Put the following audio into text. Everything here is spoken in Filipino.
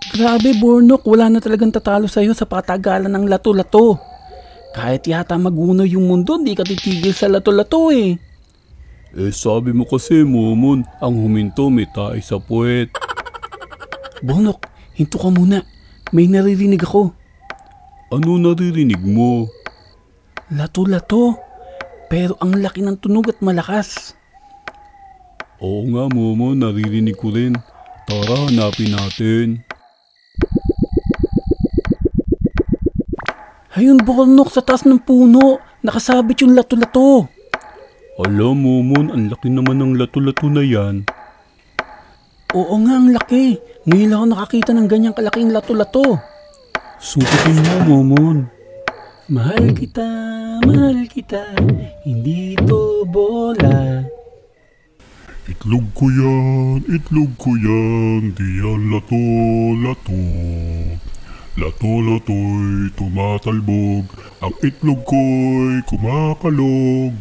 Grabe, Bornok, wala na talagang tatalo sa'yo sa patagalan ng lato-lato. Kahit yata maguno yung mundo, di ka titigil sa lato-lato eh. Sabi mo kasi, Momon, ang huminto may tae sa puwet. Bornok, hinto ka muna. May naririnig ako. Ano naririnig mo? Lato-lato. Pero ang laki ng tunog at malakas. Oo nga, Momon, naririnig ko rin. Tara, hanapin natin. Ayun, Bornok, sa taas ng puno. Nakasabit yung lato-lato. Alam, Momon, ang laki naman ng lato-lato na yan. Oo nga, ang laki. Ngayon lang ako nakakita ng ganyang kalaking lato-lato. Sukatin mo, Momon. Mahal kita, hindi to bola. Itlog ko yan, di yan lato-lato. Lato-lato'y tumatalbog, ang itlog ko'y kumakalog.